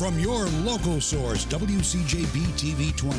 from your local source, WCJB TV 20.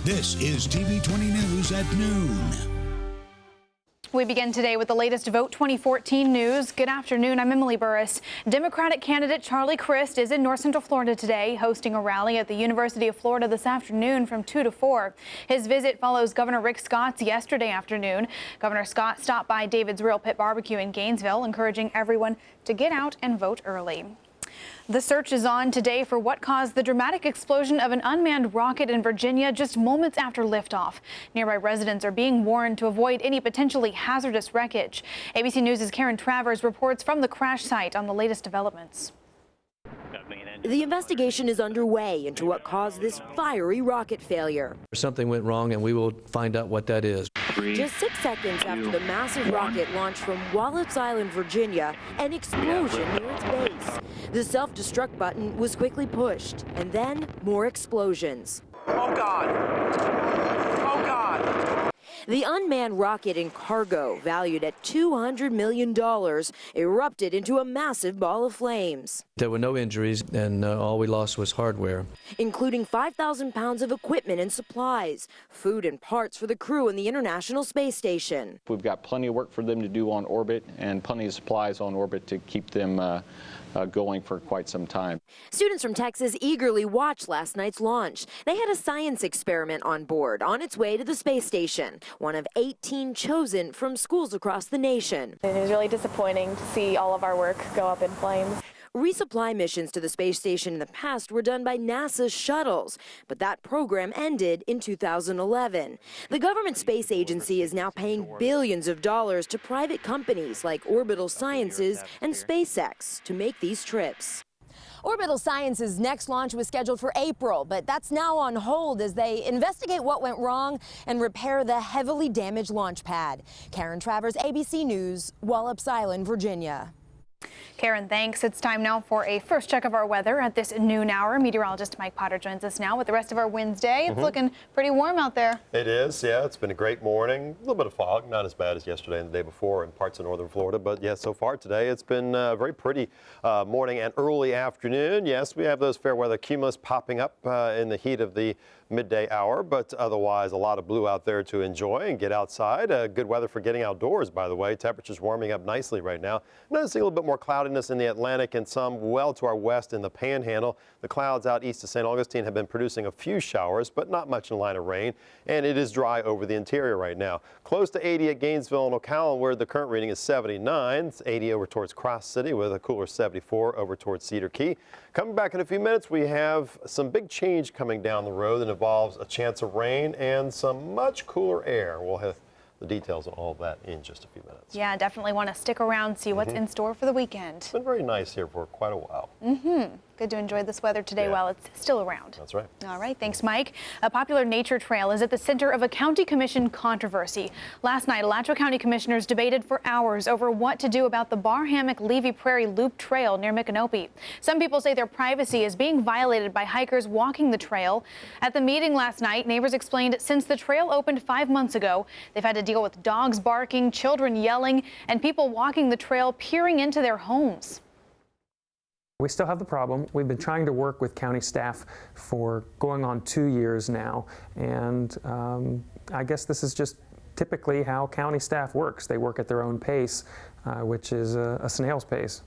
This is TV 20 News at noon. We begin today with the latest Vote 2014 news. Good afternoon. I'm Emily Burris. Democratic candidate Charlie Crist is in North Central Florida today, hosting a rally at the University of Florida this afternoon from 2 to 4. His visit follows Governor Rick Scott's yesterday afternoon. Governor Scott stopped by David's Real Pit Barbecue in Gainesville, encouraging everyone to get out and vote early. The search is on today for what caused the dramatic explosion of an unmanned rocket in Virginia just moments after liftoff. Nearby residents are being warned to avoid any potentially hazardous wreckage. ABC News' Karen Travers reports from the crash site on the latest developments. The investigation is underway into what caused this fiery rocket failure. Something went wrong, and we will find out what that is. Just 6 seconds after the massive rocket launched from Wallops Island, Virginia, an explosion near its base. The self-destruct button was quickly pushed, and then more explosions. Oh, God! Oh, God! The unmanned rocket in cargo, valued at $200 million, erupted into a massive ball of flames. There were no injuries, and all we lost was hardware, including 5,000 pounds of equipment and supplies, food and parts for the crew in the International Space Station. We've got plenty of work for them to do on orbit and plenty of supplies on orbit to keep them going for quite some time. Students from Texas eagerly watched last night's launch. They had a science experiment on board on its way to the space station, one of 18 chosen from schools across the nation. It was really disappointing to see all of our work go up in flames. Resupply missions to the space station in the past were done by NASA's shuttles, but that program ended in 2011. The government space agency is now paying billions of dollars to private companies like Orbital Sciences and SpaceX to make these trips. Orbital Sciences' next launch was scheduled for April, but that's now on hold as they investigate what went wrong and repair the heavily damaged launch pad. Karen Travers, ABC News, Wallops Island, Virginia. Karen, thanks. It's time now for a first check of our weather at this noon hour. Meteorologist Mike Potter joins us now with the rest of our Wednesday. It's looking pretty warm out there. It is, yeah. It's been a great morning. A little bit of fog, not as bad as yesterday and the day before in parts of northern Florida. But yeah, so far today it's been a very pretty morning and early afternoon. Yes, we have those fair weather cumulus popping up in the heat of the midday hour, but otherwise a lot of blue out there to enjoy and get outside. Good weather for getting outdoors, by the way. Temperatures warming up nicely right now. Noticing a little bit more cloudiness in the Atlantic and some well to our west in the Panhandle. The clouds out east of St. Augustine have been producing a few showers, but not much in line of rain, and it is dry over the interior right now. Close to 80 at Gainesville and Ocala, where the current reading is 79. It's 80 over towards Cross City with a cooler 74 over towards Cedar Key. Coming back in a few minutes, we have some big change coming down the road that involves a chance of rain and some much cooler air. We'll have the details on all of that in just a few minutes. Yeah, definitely want to stick around, see what's in store for the weekend. It's been very nice here for quite a while. Good to enjoy this weather today while it's still around. That's right. All right, thanks, Mike. A popular nature trail is at the center of a county commission controversy. Last night, Alachua County commissioners debated for hours over what to do about the Bar Hammock Levy Prairie Loop Trail near Micanopy. Some people say their privacy is being violated by hikers walking the trail. At the meeting last night, neighbors explained since the trail opened 5 months ago, they've had to deal with dogs barking, children yelling, and people walking the trail peering into their homes. We still have the problem. We've been trying to work with county staff for going on 2 years now, and I guess this is just typically how county staff works. They work at their own pace, which is a snail's pace.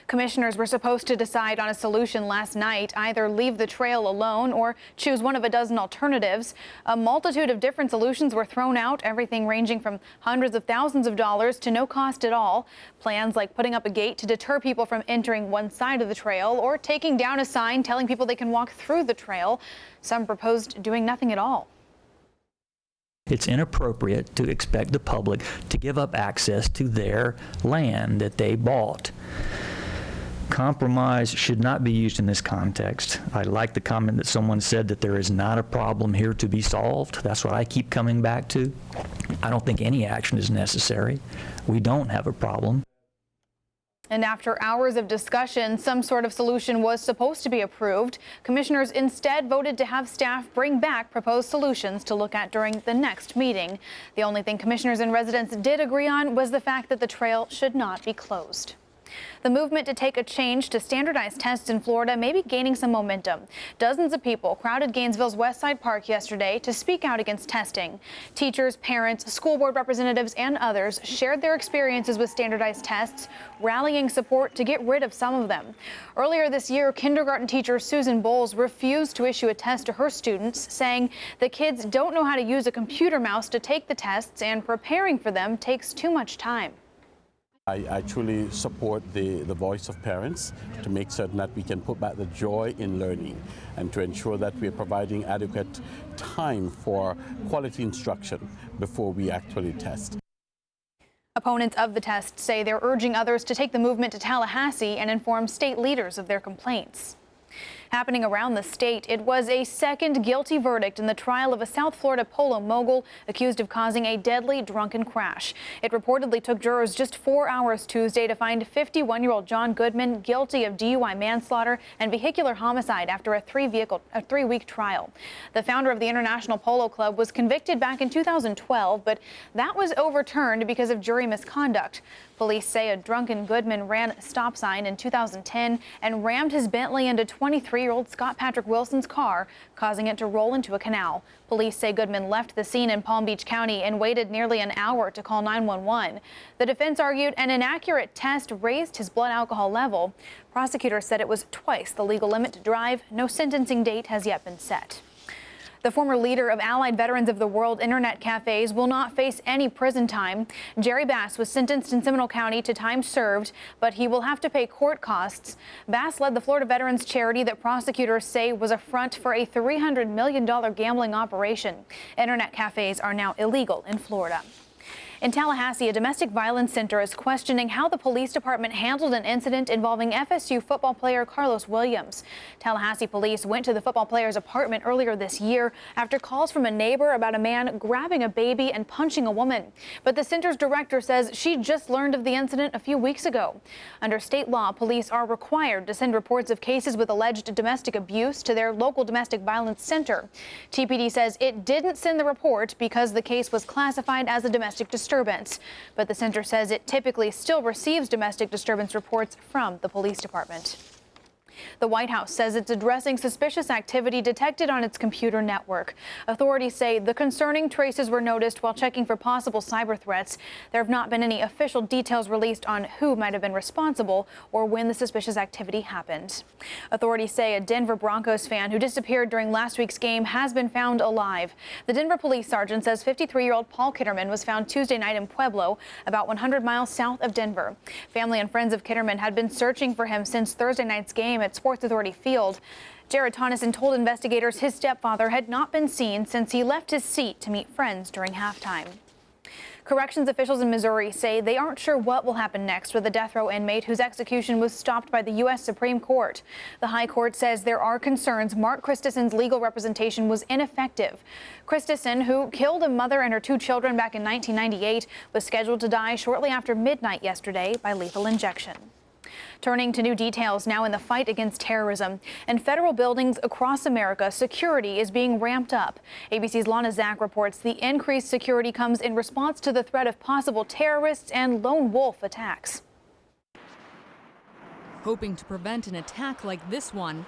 Commissioners were supposed to decide on a solution last night, either leave the trail alone or choose one of a dozen alternatives. A multitude of different solutions were thrown out, everything ranging from hundreds of thousands of dollars to no cost at all. Plans like putting up a gate to deter people from entering one side of the trail or taking down a sign telling people they can walk through the trail. Some proposed doing nothing at all. It's inappropriate to expect the public to give up access to their land that they bought. Compromise should not be used in this context. I like the comment that someone said that there is not a problem here to be solved. That's what I keep coming back to. I don't think any action is necessary. We don't have a problem. And after hours of discussion, some sort of solution was supposed to be approved. Commissioners instead voted to have staff bring back proposed solutions to look at during the next meeting. The only thing commissioners and residents did agree on was the fact that the trail should not be closed. The movement to take a change to standardized tests in Florida may be gaining some momentum. Dozens of people crowded Gainesville's Westside Park yesterday to speak out against testing. Teachers, parents, school board representatives, and others shared their experiences with standardized tests, rallying support to get rid of some of them. Earlier this year, kindergarten teacher Susan Bowles refused to issue a test to her students, saying the kids don't know how to use a computer mouse to take the tests and preparing for them takes too much time. I truly support the voice of parents to make certain that we can put back the joy in learning and to ensure that we are providing adequate time for quality instruction before we actually test. Opponents of the test say they're urging others to take the movement to Tallahassee and inform state leaders of their complaints. Happening around the state, it was a second guilty verdict in the trial of a South Florida polo mogul accused of causing a deadly drunken crash. It reportedly took jurors just 4 hours Tuesday to find 51-year-old John Goodman guilty of DUI manslaughter and vehicular homicide after a three-week trial. The founder of the International Polo Club was convicted back in 2012, but that was overturned because of jury misconduct. Police say a drunken Goodman ran a stop sign in 2010 and rammed his Bentley into 23-year-old Scott Patrick Wilson's car, causing it to roll into a canal. Police say Goodman left the scene in Palm Beach County and waited nearly an hour to call 911. The defense argued an inaccurate test raised his blood alcohol level. Prosecutors said it was twice the legal limit to drive. No sentencing date has yet been set. The former leader of Allied Veterans of the World Internet Cafes will not face any prison time. Jerry Bass was sentenced in Seminole County to time served, but he will have to pay court costs. Bass led the Florida Veterans charity that prosecutors say was a front for a $300 million gambling operation. Internet cafes are now illegal in Florida. In Tallahassee, a domestic violence center is questioning how the police department handled an incident involving FSU football player Carlos Williams. Tallahassee police went to the football player's apartment earlier this year after calls from a neighbor about a man grabbing a baby and punching a woman. But the center's director says she just learned of the incident a few weeks ago. Under state law, police are required to send reports of cases with alleged domestic abuse to their local domestic violence center. TPD says it didn't send the report because the case was classified as a domestic disturbance. But the center says it typically still receives domestic disturbance reports from the police department. The White House says it's addressing suspicious activity detected on its computer network. Authorities say the concerning traces were noticed while checking for possible cyber threats. There have not been any official details released on who might have been responsible or when the suspicious activity happened. Authorities say a Denver Broncos fan who disappeared during last week's game has been found alive. The Denver police sergeant says 53-year-old Paul Kitterman was found Tuesday night in Pueblo, about 100 miles south of Denver. Family and friends of Kitterman had been searching for him since Thursday night's game at Sports Authority Field. Jared Tonneson told investigators his stepfather had not been seen since he left his seat to meet friends during halftime. Corrections officials in Missouri say they aren't sure what will happen next with a death row inmate whose execution was stopped by the U.S. Supreme Court. The High Court says there are concerns Mark Christensen's legal representation was ineffective. Christensen, who killed a mother and her 2 children back in 1998, was scheduled to die shortly after midnight yesterday by lethal injection. Turning to new details now in the fight against terrorism. In federal buildings across America, security is being ramped up. ABC's Lana Zach reports the increased security comes in response to the threat of possible terrorists and lone wolf attacks. Hoping to prevent an attack like this one,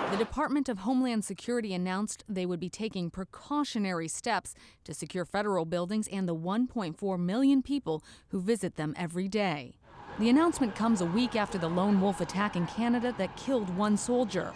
the Department of Homeland Security announced they would be taking precautionary steps to secure federal buildings and the 1.4 million people who visit them every day. The announcement comes a week after the lone wolf attack in Canada that killed 1 soldier.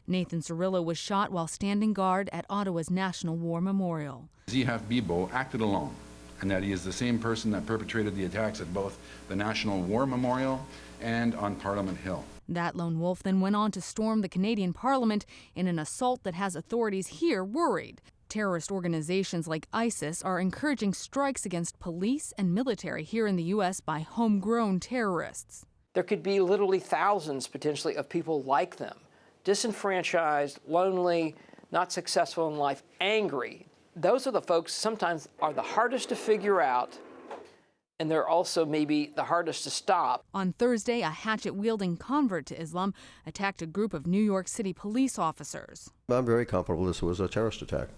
Nathan Cirillo was shot while standing guard at Ottawa's National War Memorial. Zihaf Bibo acted alone, and that he is the same person that perpetrated the attacks at both the National War Memorial and on Parliament Hill. That lone wolf then went on to storm the Canadian Parliament in an assault that has authorities here worried. Terrorist organizations like ISIS are encouraging strikes against police and military here in the U.S. by homegrown terrorists. There could be literally thousands, potentially, of people like them. Disenfranchised, lonely, not successful in life, angry. Those are the folks sometimes are the hardest to figure out, and they're also maybe the hardest to stop. On Thursday, a hatchet-wielding convert to Islam attacked a group of New York City police officers. I'm very comfortable this was a terrorist attack.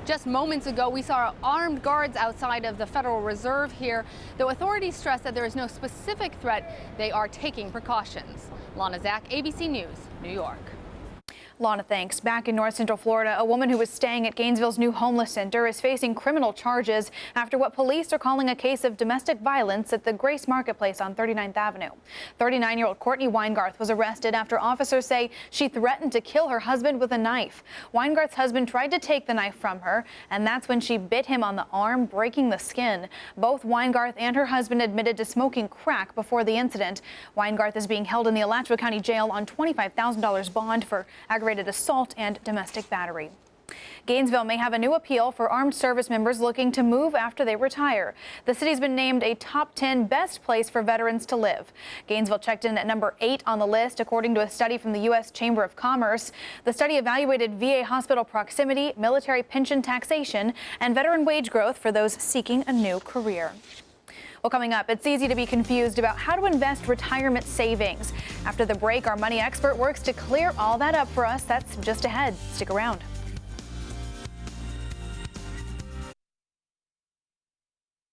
Just moments ago, we saw armed guards outside of the Federal Reserve here. Though authorities stress that there is no specific threat, they are taking precautions. Lana Zach, ABC News, New York. Lana, thanks. Back in North Central Florida, a woman who was staying at Gainesville's new homeless center is facing criminal charges after what police are calling a case of domestic violence at the Grace Marketplace on 39th Avenue. 39-year-old Courtney Weingarth was arrested after officers say she threatened to kill her husband with a knife. Weingarth's husband tried to take the knife from her, and that's when she bit him on the arm, breaking the skin. Both Weingarth and her husband admitted to smoking crack before the incident. Weingarth is being held in the Alachua County Jail on $25,000 bond for aggravated assault and domestic battery. Gainesville may have a new appeal for armed service members looking to move after they retire. The city's been named a top 10 best place for veterans to live. Gainesville checked in at number 8 on the list, according to a study from the U.S. Chamber of Commerce. The study evaluated VA hospital proximity, military pension taxation, and veteran wage growth for those seeking a new career. Well, coming up, it's easy to be confused about how to invest retirement savings. After the break, our money expert works to clear all that up for us. That's just ahead. Stick around.